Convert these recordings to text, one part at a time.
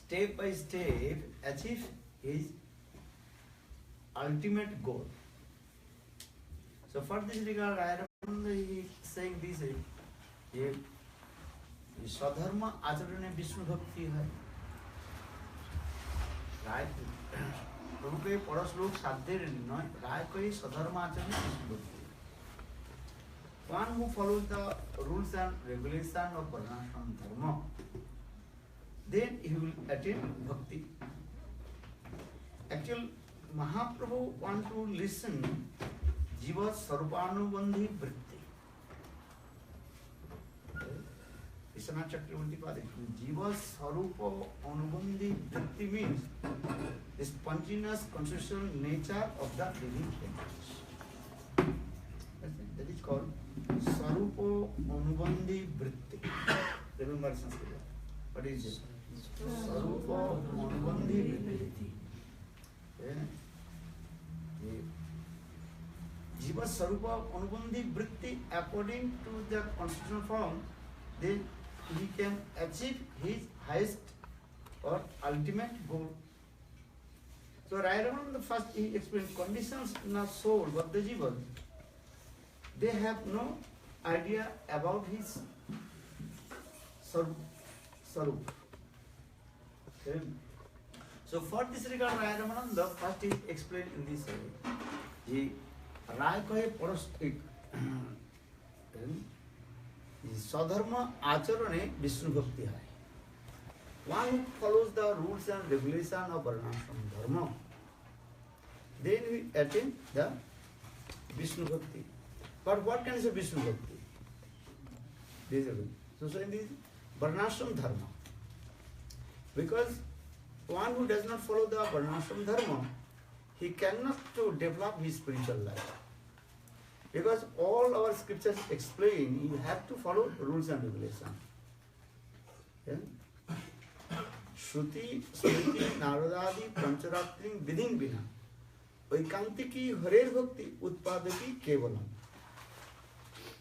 step by step achieve his ultimate goal. So for this regard, I remember he saying this, ये स्वधर्म आचरण में विष्णु भक्ति है। राय प्रभु के पड़ोस लोग साध्य नय राय को ही स्वधर्म आचरण में विष्णु भक्ति। One who follows the rules and regulations of Varnashram dharma, then he will attain bhakti. Actually, Mahaprabhu want to listen Jiva Sarvanubandhi Vritti. Krishna Chakravarti Pade. Jiva Sarupa Anubandhi Vritti means the spontaneous constitutional nature of the living entities. That is called Sarupa Anubandhi Vritti. Remember Sanskrit. What is it? Sarupa Anubandhi Vritti. Jiva Sarupa Anubandhi Vritti, according to the constitutional form, then he can achieve his highest or ultimate goal. So right around the first he explained conditions in our soul, but the jiva, they have no idea about his sarup. Okay. So for this regard, Raya Ramananda first is explained in this way. He राय को ये परस्तिक स्वधर्म आचरण विष्णु भक्ति है. One who follows the rules and regulations of Varnashram dharma, then we attain the Vishnu bhakti. But what kind of Vishnu bhakti? This is so in this Varnashram dharma. Because one who does not follow the Varnashram dharma, he cannot to develop his spiritual life. Because all our scriptures explain you have to follow rules and regulations. Yeah? Shruti, Smriti, Naradadi, Pancharatri, Vidin Bina. Vaikantiki, Harer Bhakti, Utpadaki, Kevalam.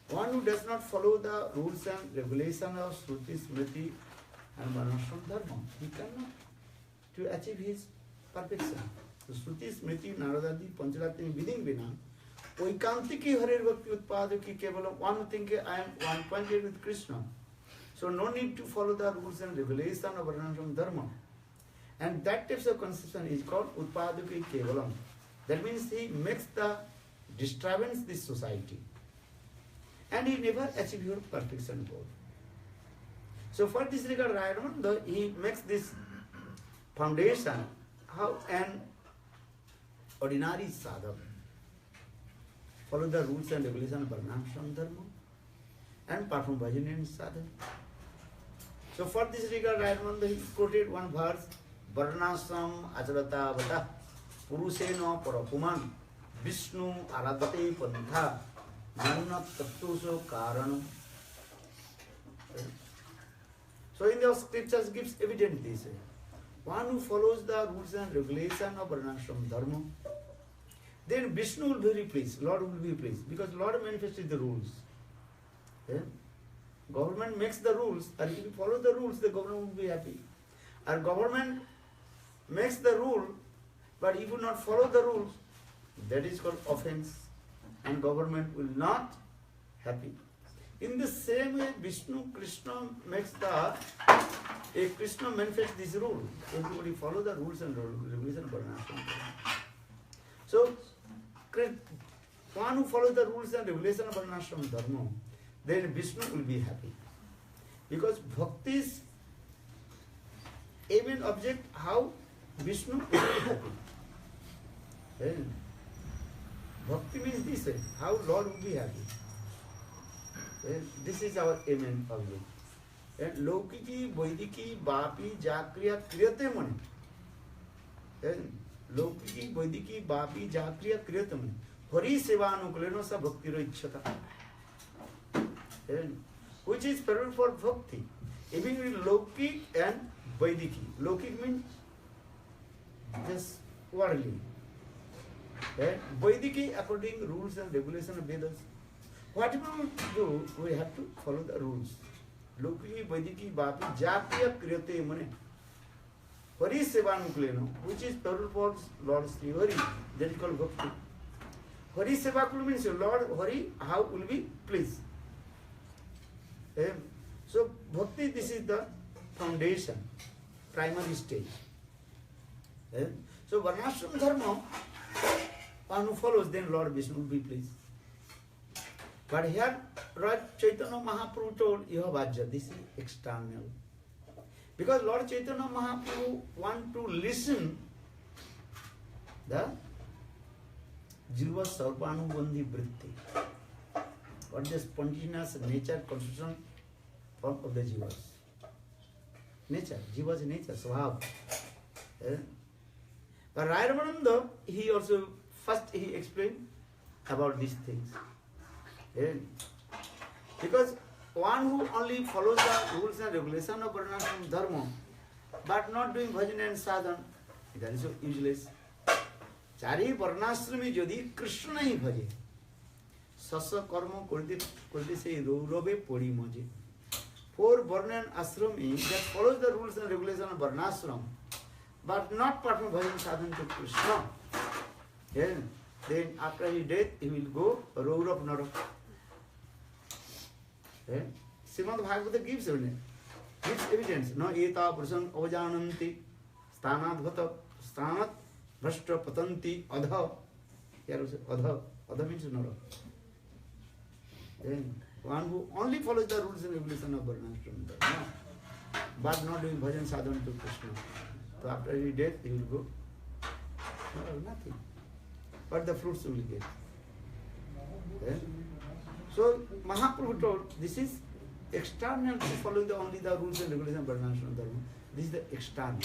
One who does not follow the rules and regulations of Shruti, Smriti and Varnashram dharma, he cannot to achieve his perfection. So Shruti, Smriti, Naradadi, Pancharatri, Vidin Bina. Vaikantiki Harer Bhakti Utpadaki Kevalam. One think I am one pointed with Krishna. So no need to follow the rules and regulations of Varnashram dharma. And that type of conception is called Utpadaki Kevalam. That means he makes the disturbance this society. And he never achieves your perfection goal. So for this regard, Raya, he makes this foundation how an ordinary sadhak follow the rules and regulations of Varnashram dharma and perform bhajan and sadhana. So for this regard, Raya, he quoted one verse, Varnashram acharata vata purusena parapuman Vishnu aradate pantha Manna Tattuso Karanam. So in the scriptures gives evidence this. One who follows the rules and regulations of Varnashram dharma, then Vishnu will be very pleased, Lord will be pleased, because Lord manifested the rules. Yeah? Government makes the rules, and if you follow the rules, the government will be happy. And government makes the rule, but if you not follow the rules, that is called offense. And government will not happy. In the same way, Vishnu, Krishna makes Krishna manifests this rule. Everybody follow the rules and regulations of Varnashram. So, one who follows the rules and regulations of Varnashram dharma, then Vishnu will be happy. Because bhakti's aim and object, how Vishnu will be happy. Then, Bhakti means this, how Lord will be happy. This is our aim and object. And Lokiki, Vaidiki, Bapi, Jakriya, Kriyate Mani. Lokiki, Vaidiki, Bapi, Jakriya, Kriyate Mani. Hari Sevanukuleno sa Bhakti Roichata. Which is prepared for Bhakti. Even with Lokik and Vaidiki. Lokik means just worldly. Vaidiki according rules and regulations of Vedas. Whatever we do, we have to follow the rules. Lokiki, Vaidiki, Bapi, Jakriya, Kriyate Mane. Hari Sevanukuleno, which is plural for Lord Sri Hari, that is called Bhakti. Hari Sevakulu means Lord Hari, how will be pleased. So Bhakti, this is the foundation, primary stage. So Varnashram Dharma, one who follows, then Lord Vishnu will be pleased. But here, Lord Chaitanya Mahaprabhu told, you have Ajja, this is external. Because Lord Chaitanya Mahaprabhu want to listen the Jiva Sarvanubandhi Vritti. What is the spontaneous nature, constitution of the Jivas. Nature, Jiva's nature, Swabha. But Rai Ramananda, he also, first he explained about these things. Because one who only follows the rules and regulations of Varnashram Dharma, but not doing bhajan and sadhana, that is so useless. Chari Varnashrami jodi Krishna nahi bhaje, sasa karma korte se rourabe pori moje. For Varna and Ashrami that follows the rules and regulations of Varnashram, but not perform bhajan sadhana to Krishna, then after his death he will go Rourav Narak. Srimad Bhagavata gives evidence. No eta prasan avajananti stanadvata stanat bhrashta patanti adha. Here also adha means nara. One who only follows the rules and regulations of Varnashram Dharma, but not doing bhajan sadhana to Krishna. So after his death he will go nothing. But the fruits will get. So Mahaprabhu told, this is external, following only the rules and regulations of Varnashram Dharma. This is the external.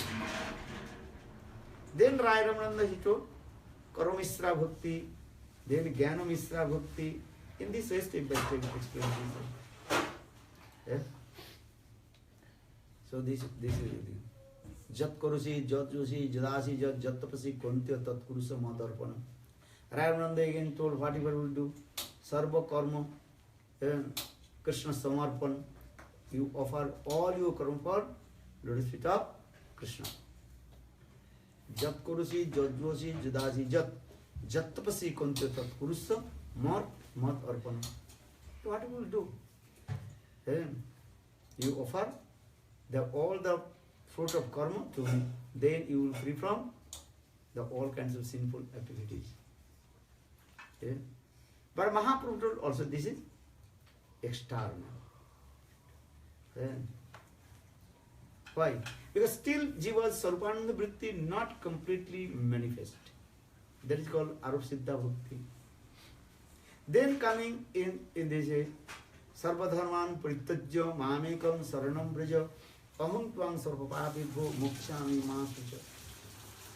Then Rai Ramananda he told, Karo Misra Bhakti, then Jnana Misra Bhakti. In this way, step by step explain this. So this is the thing. Jat Karusi, Jat Joshi, Jadasi, Jat Tapasi, Kontya Tat Kurusa Madarpana. Rai Ramananda again told whatever will do, Sarva Karma, Krishna Samarpan, you offer all your karma for lotus feet of Krishna. Jat Kurusi, Jat Joshi, Jadasi, Jat Tapasi, Kontya Tat Kurusa Mat Arpana. What will do? You offer all the fruit of karma to me, then you will free from all kinds of sinful activities. But Mahaprabhu told also this is external. Why? Because still Jiva's Sarvananda Vritti not completely manifest. That is called Arup Siddha Bhakti. Then coming in this Sarvadharman Paritajya Mamekam Saranam Braja Aham Tvang Sarvapapibho Mokshami Masucha.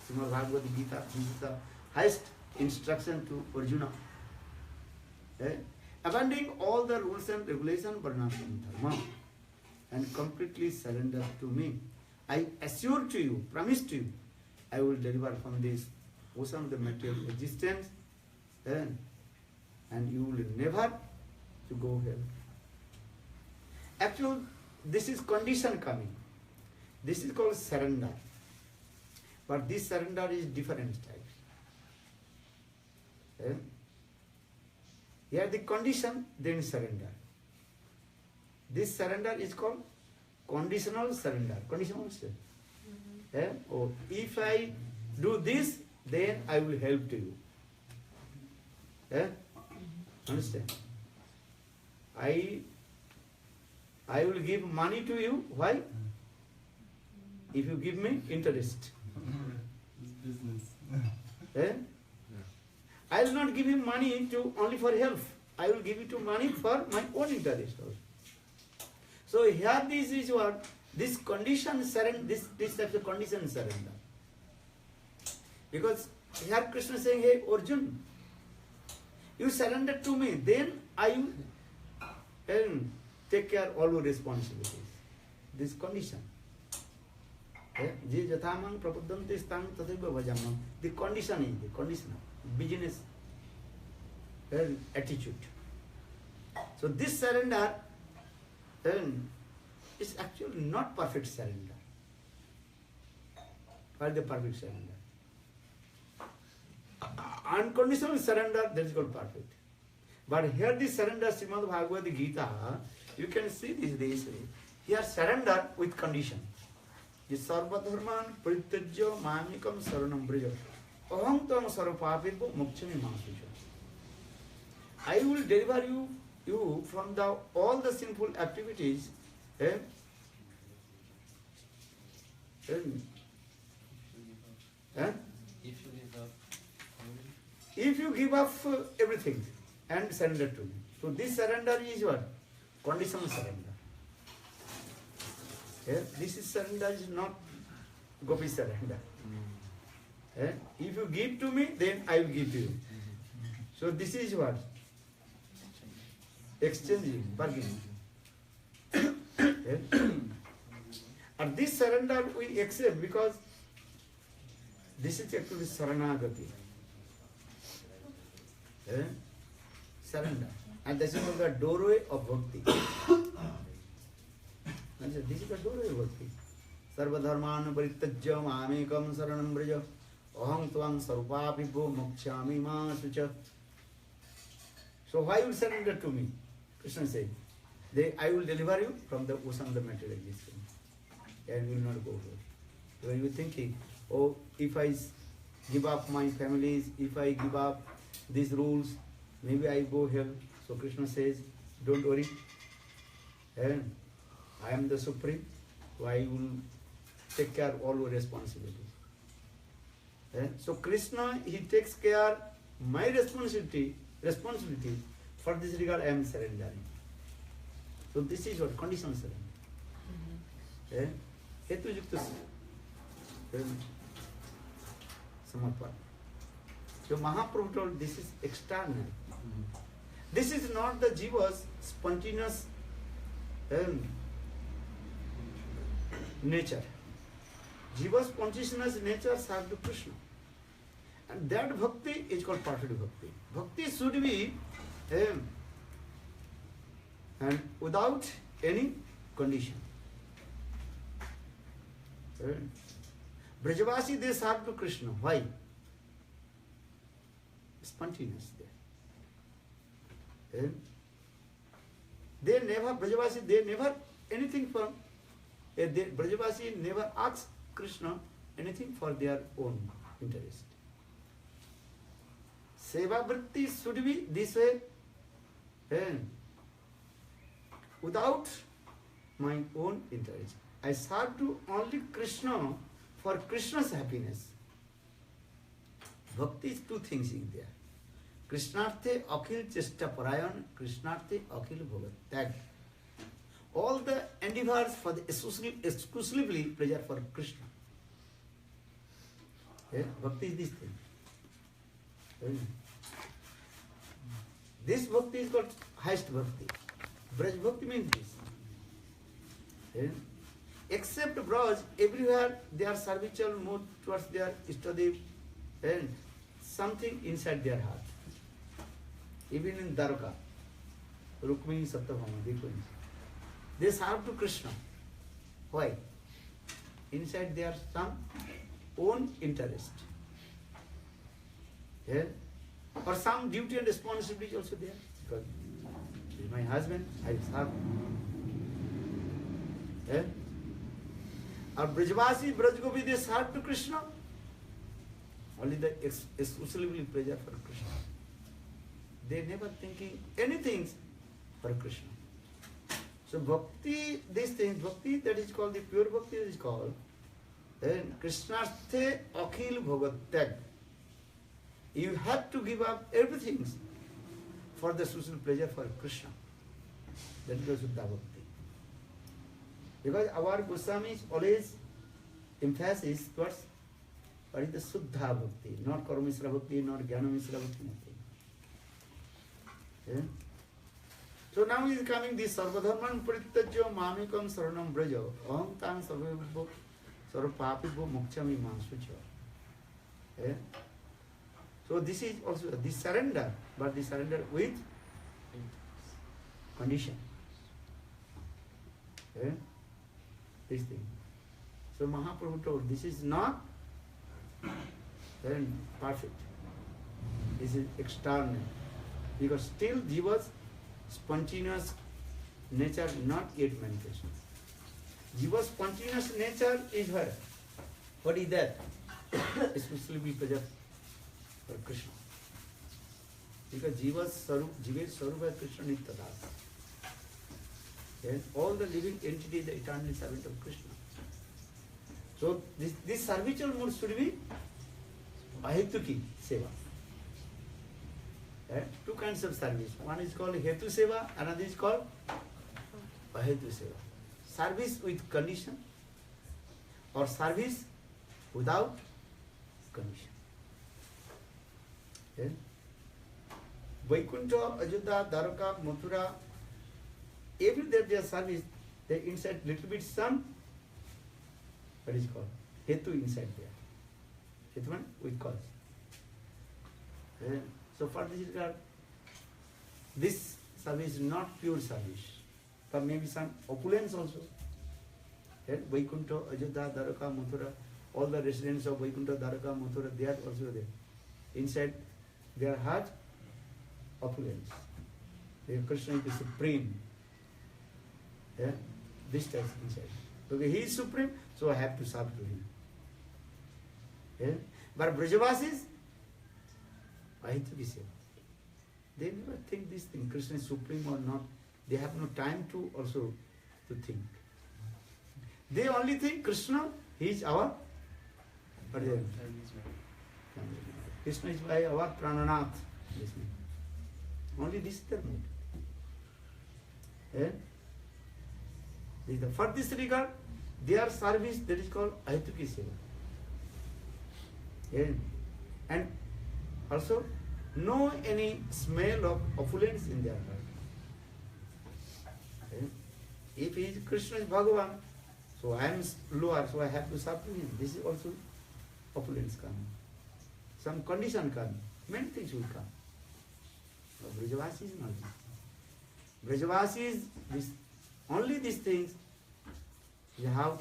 Srimad Bhagavad Gita, this is the highest instruction to Arjuna. Abandoning all the rules and regulations of Varnashram Dharma and completely surrender to me. I assure to you, promise to you, I will deliver from this ocean of the material existence and you will never to go hell. Actually, this is condition coming. This is called surrender. But this surrender is different types. Here the condition, then surrender. This surrender is called conditional surrender. Conditional surrender. Oh, if I do this, then I will help to you. Understand? I will give money to you. Why? If you give me interest. It's business. I will not give him money only for help. I will give it to money for my own interest also. So here this is what this condition surrender, this type of condition surrender. Because here Krishna is saying, hey Arjun, you surrender to me, then I will take care of all your responsibilities. This condition. The condition is the condition. Business attitude. So this surrender is actually not perfect surrender. What is the perfect surrender? Unconditional surrender, that is called perfect. But here the surrender, Srimad Bhagavad Gita, you can see this. Here surrender with condition. The sarvadharman parityajya mamikam saranam braja. Aham tvam sarvapapirvo mokshami māsuja. I will deliver you from all the sinful activities. If you give up everything and surrender to me. So this surrender is what? Conditional surrender. This is surrender is not gopi surrender. If you give to me, then I will give to you. So this is what? Exchanging, bargaining. And this surrender we accept because this is actually saranagati. Surrender. And this is called the doorway of bhakti. This is the doorway of bhakti. Sarvadharman parityajya mamekam saranam braja. Aham tvam sarvapibho mokshami māsucha. So why you surrender to me? Krishna said, I will deliver you from the ocean of the material existence. And you will not go there. When you thinking, oh, if I give up my families, if I give up these rules, maybe I go hell. So Krishna says, don't worry. And I am the Supreme, so I will take care of all your responsibilities. So Krishna, he takes care my responsibility. For this regard, I am surrendering. So this is what conditional surrender. Hetu yukta samarpana. So Mahaprabhu told this is external. This is not the jiva's spontaneous nature. Jiva's spontaneous nature serves to Krishna. And that bhakti is called perfect bhakti. Bhakti should be and without any condition. Brajavasi, they serve to Krishna. Why? Spontaneous there. They never, Brajavasi, they never anything from, Brajavasi never asks Krishna anything for their own interest. Seva vritti should be this way. Without my own interest. I serve to only Krishna for Krishna's happiness. Bhakti is two things in there. Krishnarthe akhil chesta parayan, Krishnarthe akhil bhagat tag. All the endeavors for the exclusively pleasure for Krishna. Bhakti is this thing. This bhakti is called highest bhakti. Braj bhakti means this. Except Braj, everywhere they are servitual mood towards their Ishtadev and something inside their heart. Even in Dwarka, Rukmini Satyabhama, they serve to Krishna. Why? Inside there are some own interest. Or some duty and responsibility is also there. Because he is my husband, I serve. Or Brajavasi, Brajgopi, they serve to Krishna. Only the exclusively pleasure for Krishna. They never thinking anything for Krishna. So bhakti, this thing, bhakti that is called the pure bhakti is called Krishnarthe akhil bhogatag. You have to give up everything for the social pleasure for Krishna. That is the Suddha Bhakti. Because our Goswamis always emphasis towards what is the Suddha Bhakti, not Karma Misra Bhakti, not Jnana Misra Bhakti, nothing. So now is coming this Sarvadharman Parityajya Mamikam Saranam Braja Aham Tam Sarvapapibho Mokshami Māsucha. So this is also this surrender, but the surrender with condition. This thing. So Mahaprabhu told this is not then perfect. This is external. Because still Jiva's spontaneous nature not yet manifested. Jiva's spontaneous nature is where? What is that? Especially be present for Krishna. Because Jiva's Sarupa is Krishna Nityadas. And all the living entity is the eternal servant of Krishna. So this servitual mode should be Ahetuki Seva. Two kinds of service. One is called Hetu Seva, another is called Ahetu Seva. Service with condition or service without condition. Vaikuntha, Ajodha, Dwaraka, Mathura, everywhere their service, they inside little bit some, what is called? Hetu inside there. Hetu with cause. So for this regard, this service is not pure service. There may be some opulence also. Vaikuntha, Ajodha, Dwaraka, Mathura, all the residents of Vaikuntha, Dwaraka, Mathura, they are also there. Inside their heart, opulence. Their Krishna is supreme. This type inside. Okay, he is supreme, so I have to serve to him. But Brajavasis, I have to be saved. They never think this thing, Krishna is supreme or not. They have no time to also to think. They only think Krishna, he is our Krishna is by our Prananath. Only this is their mood. For this regard, their service that is called Ahetuki Seva. And also, no any smell of opulence in their heart. If he is Krishna is Bhagavan, so I am lower, so I have to serve to him. This is also opulence coming. Some condition coming. Many things will come. But Brajavasi is not this. Brajavasi is this, only these things is how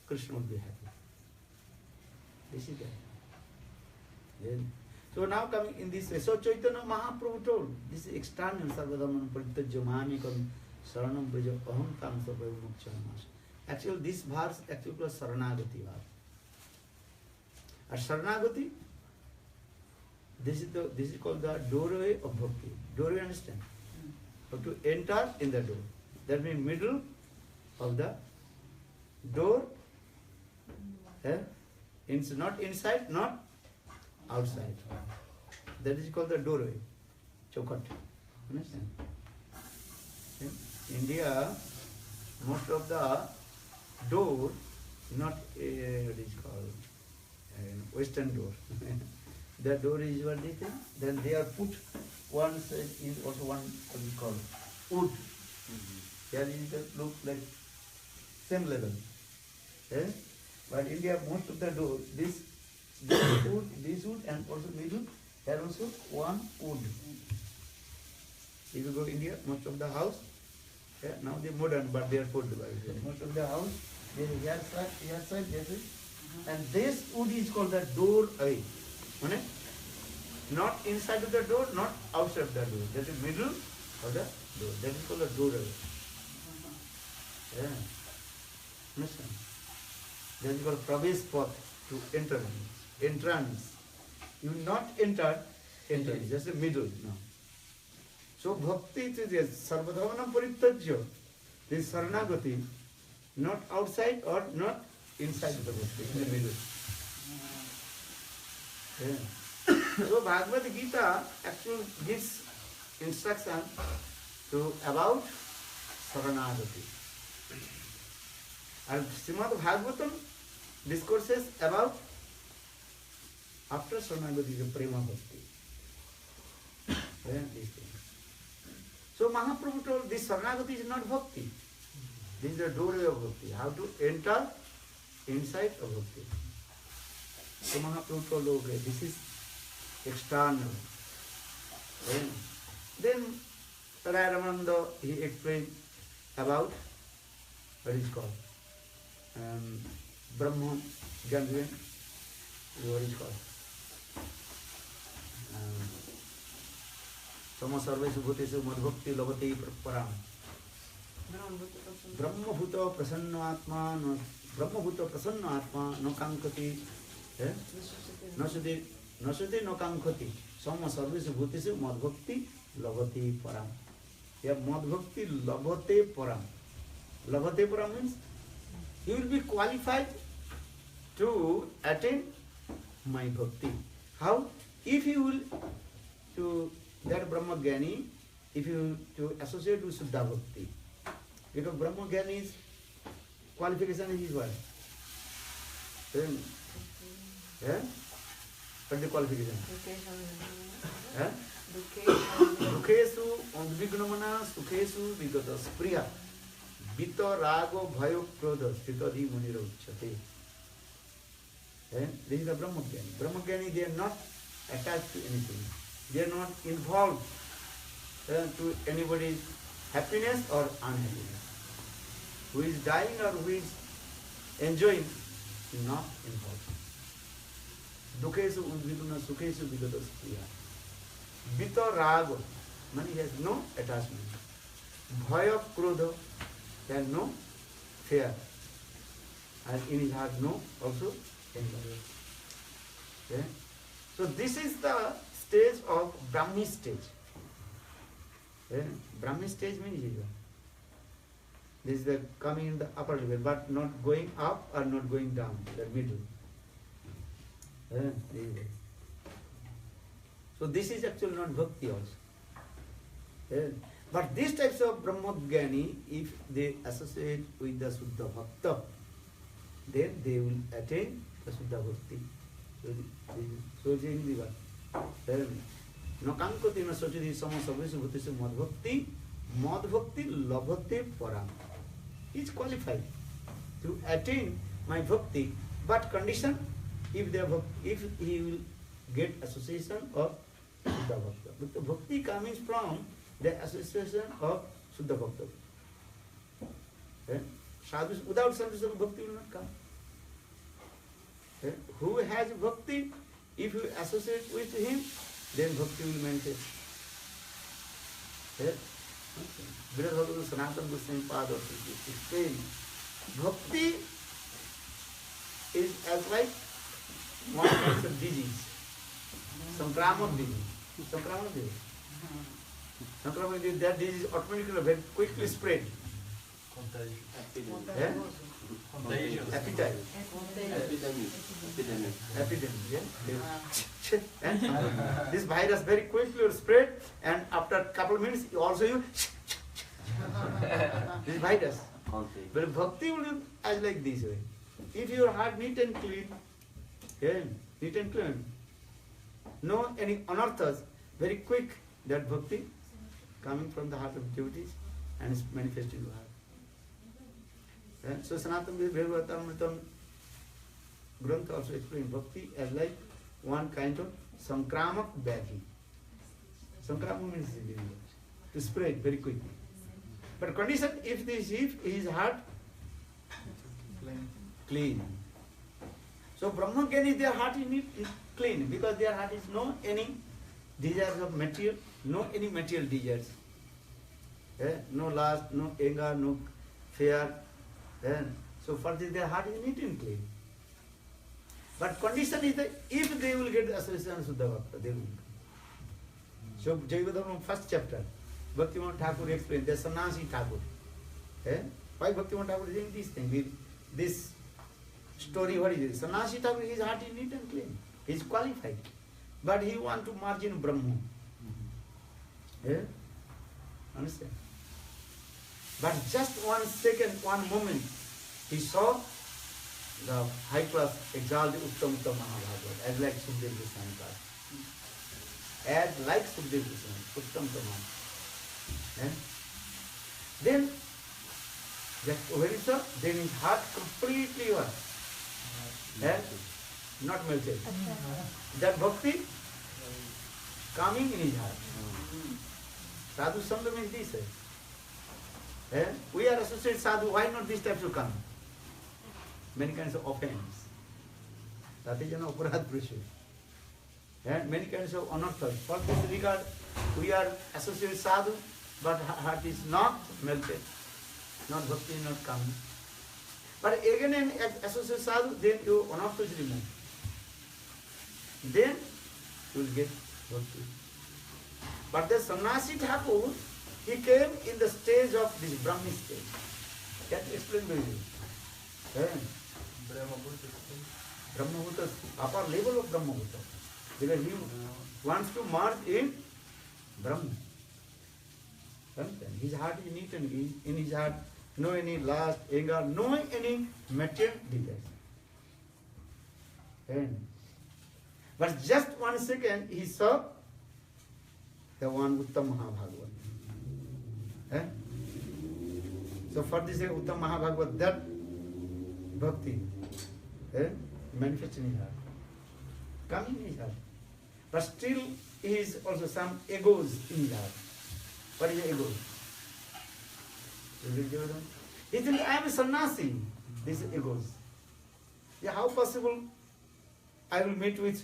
Krishna will be happy. This is that. Then, so now coming in this way, so Chaitanya Mahaprabhu told, this is external sarvadhaman paritajyamami saranam braja aham tam sabhaya mukchamas. Actually, this verse actually was Saranagati verse. And Saranagati, this is called the doorway of bhakti. Doorway, understand? But to enter in the door. That means middle of the door. It's not inside, not outside. That is called the doorway. Chaukat. Understand? In India, most of the door, not what is called western door. The door is what they think. Then they are put one side is also one what is called wood. Here is the look like same level. But India most of the door this wood and also middle here also one wood. If you go India, most of the house now they modern but they are put most of the house there is here side this is and this wood is called the doorway. Not inside of the door, not outside of the door. That is middle of the door. That is called a doorway. Understand? That is called pravesh path to enter. Entrance. You not enter, just the middle now. So bhakti is sarvadhavanam paritajya. This saranagati, not outside or not inside the bhakti, in the middle. So Bhagavad Gita actually gives instruction to about Saranagati. And Srimad Bhagavatam discourses about after Saranagati the Prema Bhakti. So Mahaprabhu told this Saranagati is not Bhakti. This is the doorway of Bhakti. How to enter inside of Bhakti. So Mahaprabhu told, okay, this is external. Then Ramananda, he explained about what is called Brahma Gandhian. what is called? Sama sarvesu bhutesu madbhakti labhati param. Brahmabhuta prasanna atma no kankati. Nasute no kankati. Sama sarvesu bhutesu madbhakti labhati param. Yeah, madbhakti labhate param. Labhate param means he will be qualified to attain my bhakti. How? If you will to that Brahmagyani, if you to associate with Suddha Bhakti, because Brahmagyani's qualification is what? Yeah? What's the qualification? Dukhesu ondvignamana sukhesu vigata spriya vita rago bhayo krodha sthitadi munira uchyate. This is the Brahmagyani. Brahmagyani, they are not attached to anything. They are not involved to anybody's happiness or unhappiness. Who is dying or who is enjoying is not involved. Dukhesu udvigna sukhesu vigata spriya. Vita raga, meaning he has no attachment. Bhaya krodha, he has no fear. And in his heart no also anger. Okay? So this is the stage of Brahmi stage. Brahmi stage means this is the coming in the upper level, but not going up or not going down, the middle. So this is actually not bhakti also. But these types of Brahmagyani, if they associate with the Suddha Bhakta, then they will attain the Suddha Bhakti. So it is the one. No kankati no sochidi sama sabhesu bhutesu madbhakti labhate param. He is qualified to attain my bhakti, but condition if he will get association of Suddha Bhakta. But the bhakti comes from the association of Suddha Bhakta. Sadhu, without sadhu, bhakti will not come. Who has bhakti, if you associate with him, then bhakti will maintain. Viradhaguru Sanatana Goswami Pada explained, bhakti is as like one kind of disease. Sankramak disease. Sankramak disease. Sankramak disease, that disease automatically very quickly spread. Appetite. Epidemic. Yeah? And this virus very quickly will spread, and after a couple of minutes, also you this virus. But bhakti will be as like this way. If your heart neat and clean, neat and clean, no any anarthas, very quick that bhakti coming from the heart of devotees and is manifested in the heart. So Sanatana Bhagavatamritam Grantha also explains bhakti as like one kind of sankramak vyadhi. Sankramak means to spread very quickly. But condition if his heart clean. So Brahmagyani, their heart is clean because their heart is no any desires of material, no any material desires. No lust, no anger, no fear. So for this their heart is neat and clean. But condition is that if they will get the association of Suddha Bhakta, they will come. So Jayavadharma first chapter, Bhaktivinoda Thakur explained, there's Sannyasi Thakur. Why Bhaktivinoda Thakur is doing this thing? This story, what is it? Sannyasi Thakur, his heart is neat and clean. He is qualified. But he wants to merge in Brahma. Understand? But just 1 second, 1 moment, he saw the high class exalted Uttam Mahabharata as like Sukdev Goswami Thakur. As like Sukdev Goswami, Uttam Mahabharata. Then, when he saw, then his heart completely was not melted. That bhakti coming in his heart. Sadhu Sangha means this. We are associated sadhu, why not this type to come? Many kinds of offense. That is an aparad pressure. And many kinds of anarthas. For this regard, we are associated sadhu, but heart is not melted, not bhakti, not coming. But again, in associated sadhu, then your anartha is removed. Then you will get bhakti. But the sannyasi Thakur, he came in the stage of this Brahmi stage. Can you explain to you? Brahmabhuta, upper level of Brahmabhuta. Because he wants to merge in Brahman. His heart is neat and clean. In his heart, no any lust, anger, no any material desires. But just 1 second, he saw the one Uttam Mahabhagavat. So for this Uttam Mahabhagavat, that bhakti manifests in his heart, coming in his heart. But still is also some egos in his heart. What is ego? He thinks, I am a sannyasi. This is egos. Yeah, how possible I will meet with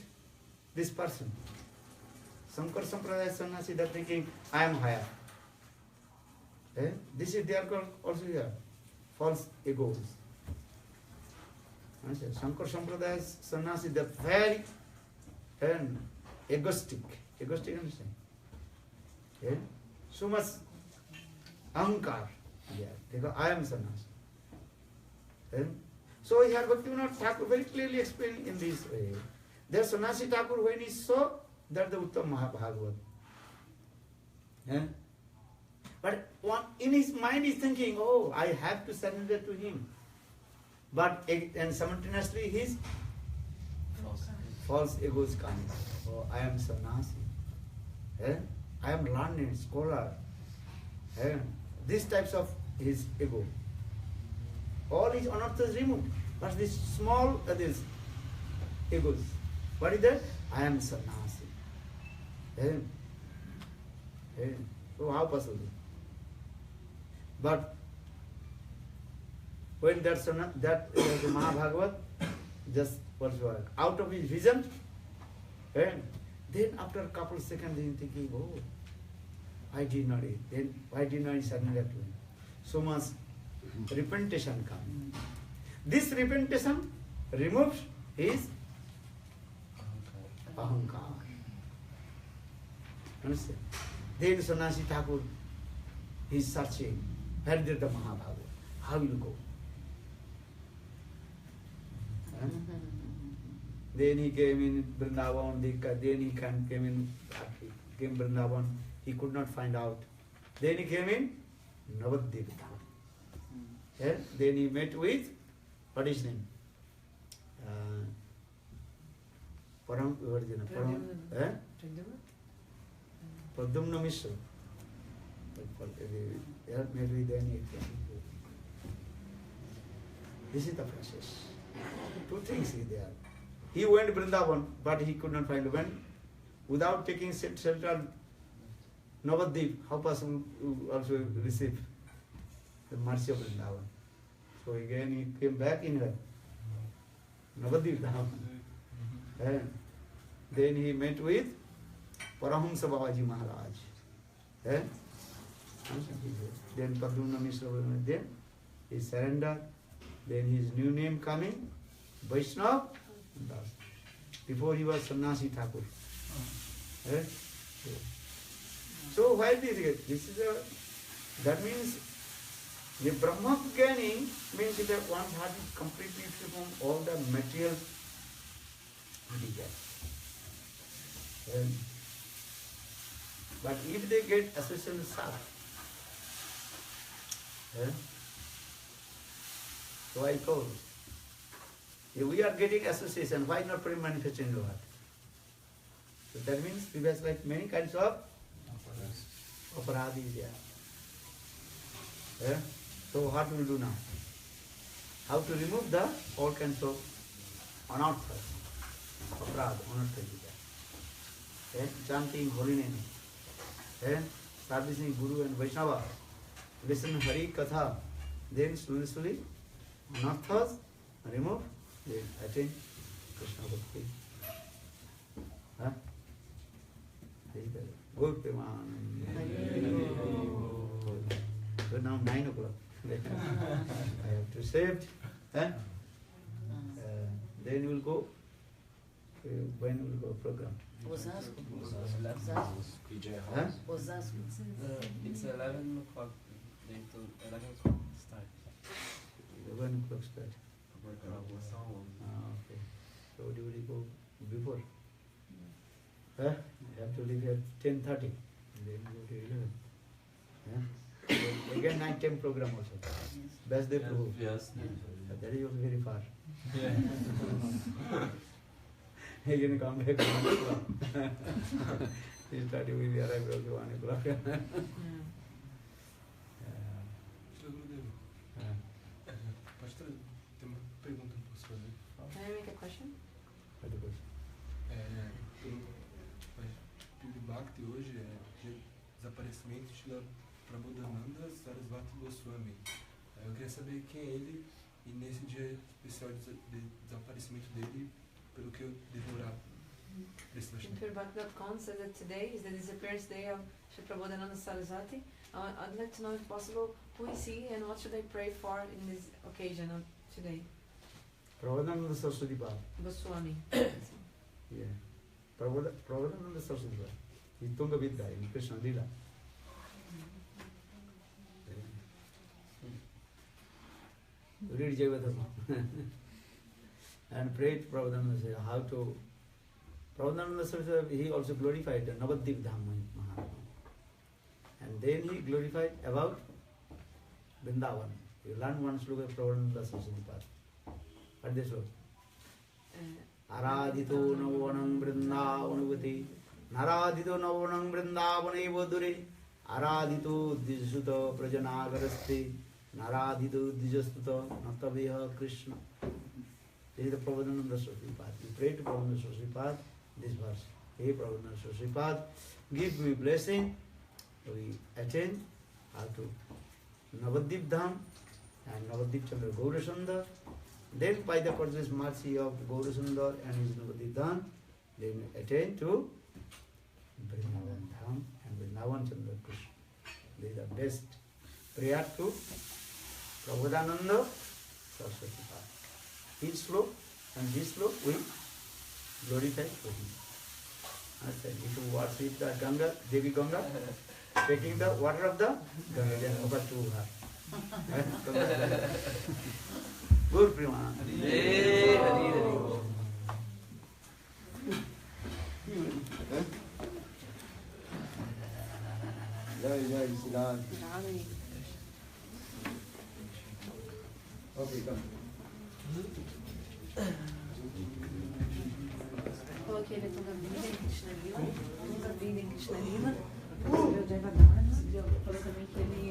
this person? Sankar Sampradaya sannyasi, they are thinking, I am higher. This is their also here. False egos. Sankar Sampradaya sannyasi, they are very egoistic. Egoistic, understand? So much ahankar. Yeah, because I am sannyasi. So here Bhaktivinoda Thakur very clearly explained in this way. There sannyasi Thakur, when he saw that the Uttam Mahabhagavat. But in his mind he is thinking, oh, I have to surrender to him. But and simultaneously his false ego is coming. Oh, I am sannyasi. I am learned, scholar. These types of his ego. All his anarthas removed. But this small, this egos. What is that? I am sannyasi. So how possible? But when that Mahabhagavat just was out of his vision, then after a couple of seconds he thinking, oh, I did not eat. Then why did not surrender to him? So much repentation comes. This repentation removes his ahankar. Understand? Then Sannyasi Thakur is searching, where did the Mahabhagavat? How will you go? Then he came in Vrindavan, then he came in Vrindavan, he could not find out. Then he came in Navadvip. Then he met with, what is his name? Pradyumna Mishra. This is the process. Two things is there. He went Vrindavan, but he could not find when. Without taking shelter Navadvip, how possible to also receive the mercy of Vrindavan? So again he came back in Navadvip Dham. Then he met with Paramahamsa Babaji Maharaj. Then Pradyumna Mishra, then he surrendered. Then his new name coming, Vaishnav Das. Before he was Sannyasi Thakur. So why this is that means the Brahma Jnani means that one's heart is completely free from all the material desires. But if they get association with sadhu, so I told, if we are getting association, why not put manifestation in the heart? So that means we have like many kinds of aparadhis here. So what we will do now? How to remove the all kinds of anarthas, aparadha, anarthas. Chanting holy name, servicing Guru and Vaishnava, listen Hari Katha, then slowly anarthas remove, then attain Krishna Bhakti. Huh? Gaur Premanand. So now 9 o'clock. I have to save. Huh? Then we'll go. When will go program? Osasco. Huh? Osasco. It's 11 o'clock. They told 11 o'clock start. 11 o'clock start. Okay. So do we go before? Huh? You have to leave at 10:30. Then go to 11. Huh? So again night time program also. Best day Prabhu. Yes. That is also very far. Yeah. Again come back 1 o'clock. He started with the arrival also 1 o'clock. Sr. Gurudev, pode ter uma pergunta que eu posso fazer? Can I make a question? Pelo Bhakti hoje é desaparecimento de Prabodhananda Sarasvati Goswami. Eu queria saber quem é ele e nesse dia especial de desaparecimento dele, pelo que eu devo orar para esse In Vaishnava. Purbhakti.com says that today is the disappearance day of Sri Prabodhananda Saraswati. I'd like to know, if possible, who is he and what should I pray for in this occasion of today? Prabodhananda Saraswati Baba. Goswami. Yeah. Prabodhananda Saraswati Baba. He Tunga Vidya in Krishna Lila. Read Jaivatama. And pray to Prabodhananda, say how to. Prabodhananda Saraswati, he also glorified the Navadvip Dham Mahatma. And then he glorified about Vrindavan. You learn one sloka of Prabodhananda Saraswati Pada. What this sloka? Aradhito navanam vrindavanavati Naradhito navanam vrindavanavadure Aradhito dijasuta prajanagaraste Naradhito dijastuta nataviha Krishna. This is the Prabodhananda Saraswati Pada. You pray to Prabodhananda Saraswati Pada this verse. Hey Prabodhananda Saraswati Pada, give me blessing. We attend to Navadvip Dham and Navadvip Chandra Gaurasundar. Then by the purchase mercy of Gaurasundar and his Navadvip Dham, then attain to Vrindavan Dham and Vrindavan Chandra Krishna. They are the best prayer to Prabodhananda Saraswati Pada. Each slope and this slope we glorify to him. If you worship the Ganga, Devi Ganga, taking the water of the Ganga, then over to her. Good Prima. Hare Hare. Jai Jai Siddharth. Okay, come. Okay, the Tunga Vida em Krishna Lila. Tunga Vida em Krishna Lila. Recebeu Jaivatana. Falou também que ele